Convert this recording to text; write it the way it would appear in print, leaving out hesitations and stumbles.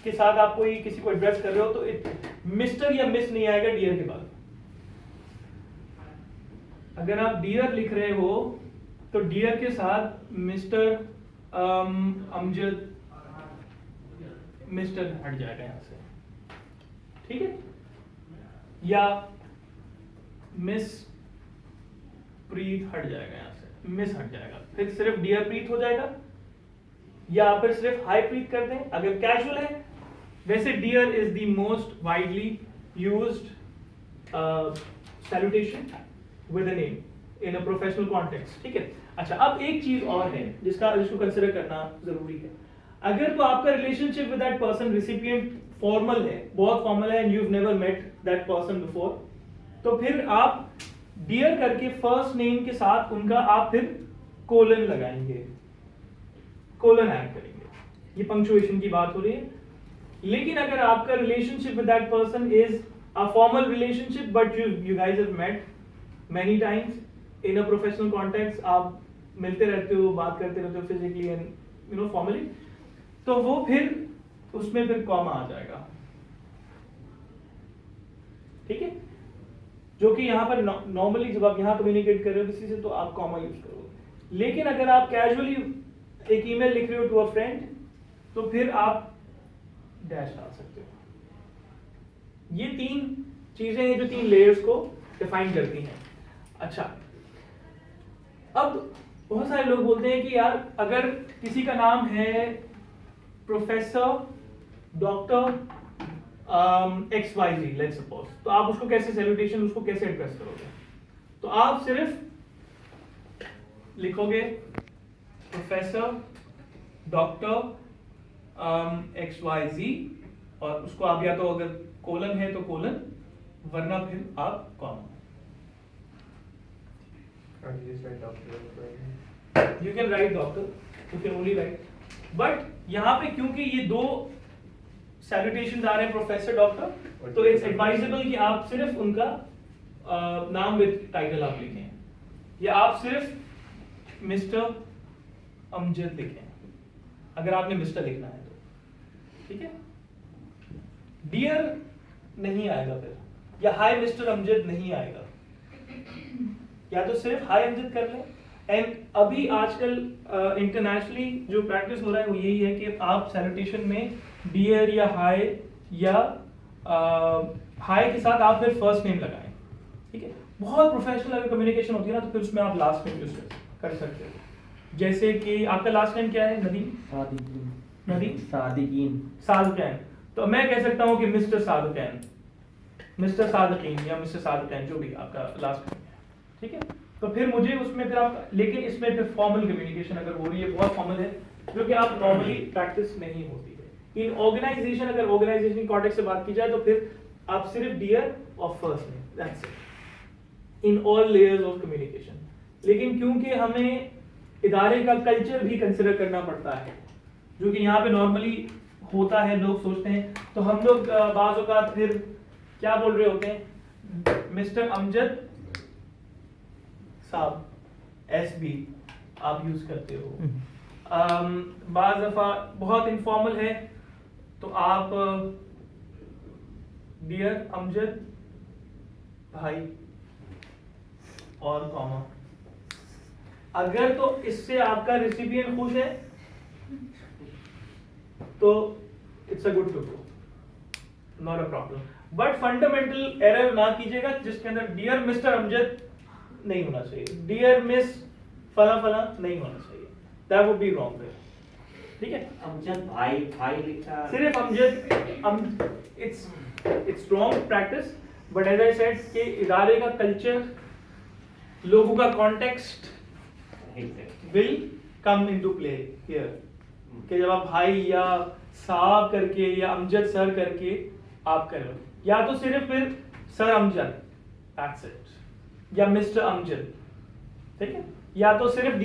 के साथ आप कोई किसी को एड्रेस कर रहे हो तो मिस्टर या मिस नहीं आएगा डियर के बाद। अगर आप डियर लिख रहे हो तो डियर के साथ मिस्टर अमजद मिस्टर हट जाएगा यहां से, ठीक है, या मिस प्रीत हट जाएगा यहां से, मिस हट जाएगा, फिर सिर्फ डियर प्रीत हो जाएगा, या फिर सिर्फ हाई प्रीत कर दें अगर कैजुअल है। वैसे dear is the most widely used salutation with a name in a professional context, ठीक है। अच्छा, अब एक चीज और है जिसको कंसिडर करना जरूरी है। अगर तो आपका relationship with that person recipient formal है, बहुत फॉर्मल है, and you have never met that person before, तो फिर आप डियर करके फर्स्ट नेम के साथ उनका आप फिर कोलन लगाएंगे, कोलन ऐड करेंगे, ये पंक्चुएशन की बात हो रही है। लेकिन अगर आपका relationship with that person is a formal relationship but you guys have met many times in a professional context, आप मिलते रहते हो, बात करते रहते हो physically and you know formally, तो वो फिर उसमें फिर कॉमा आ जाएगा, ठीक है, जो कि यहां पर नॉर्मली जब आप यहां कम्युनिकेट कर रहे हो किसी से तो आप कॉमा यूज करोगे। लेकिन अगर आप कैजुअली एक ईमेल लिख रहे हो टू अ फ्रेंड तो फिर आप डैश डाल सकते हो। ये तीन चीजें हैं जो तीन लेयर्स को डिफाइन करती हैं। अच्छा, अब बहुत सारे लोग बोलते हैं कि यार अगर किसी का नाम है professor doctor XYZ let's suppose, तो आप उसको कैसे सैल्यूटेशन, उसको कैसे एड्रेस करोगे? तो आप सिर्फ लिखोगे प्रोफेसर डॉक्टर XYZ, और उसको आप या तो अगर कोलन है तो कोलन, वरना फिर आप comma. You can write doctor, you can only write, but यहाँ पे क्योंकि ये दो सैल्यूटेशंस आ रहे हैं प्रोफेसर डॉक्टर, तो इट्स एडवाइजेबल कि आप सिर्फ उनका नाम विद टाइटल आप लिखें, या आप सिर्फ मिस्टर अमजद लिखें अगर आपने मिस्टर लिखना है तो, ठीक है। डियर नहीं आएगा फिर, या हाय मिस्टर अमजद नहीं आएगा, या तो सिर्फ हाय अमजद कर लें। एंड अभी आजकल इंटरनेशनली जो प्रैक्टिस हो रहा है वो यही है कि आप सैल्यूटेशन में डियर या हाय हाय के साथ आप फिर फर्स्ट नेम लगाएं, ठीक है। बहुत प्रोफेशनल अगर कम्युनिकेशन होती है ना तो फिर उसमें आप लास्ट नेम यूज कर सकते हो। जैसे कि आपका लास्ट नेम क्या है? नदीम? नदीम सादकीन। तो मैं कह सकता हूँ कि मिस्टर सादकीन, मिस्टर सादकीन या मिस्टर सादकीन, जो भी आपका लास्ट नेम है, ठीक है। तो फिर मुझे उसमें फिर आप, लेकिन इसमें फिर फॉर्मल कम्युनिकेशन अगर हो रही है, बहुत फॉर्मल है, जो कि आप नॉर्मली प्रैक्टिस नहीं होती है इन ऑर्गेनाइजेशन। अगर ऑर्गेनाइजेशन कॉन्टेक्स्ट से बात की जाए तो फिर आप सिर्फ डियर और first name, that's it in all layers of communication. लेकिन क्योंकि हमें इदारे का कल्चर भी कंसिडर करना पड़ता है, जो कि यहाँ पे नॉर्मली होता है, लोग सोचते हैं, तो हम लोग बाज़ औक़ात फिर क्या बोल रहे होते हैं, मिस्टर अमजद साहब, SB आप यूज करते हो। बाज़ दफा बहुत इनफॉर्मल है तो आप डियर अमजद भाई और कॉमा। अगर तो इससे आपका रिसिपिएंट खुश है तो it's a good to go, not a problem. But fundamental error ना कीजिएगा जिसके अंदर डियर मिस्टर अमजद नहीं होना चाहिए, डियर मिस फला फला नहीं होना चाहिए, that would be wrong there, ठीक है। अमजद भाई भाई लिखा सिर्फ Amjad, it's wrong practice, but as I said कि इदारे का कल्चर, लोगों का context will come into play here, कि जब आप भाई या साहब करके या अमजद सर करके आप करो, या तो सिर्फ फिर सर अमजद, दैट्स इट, या मिस्टर अमजद, ठीक है, या तो सिर्फ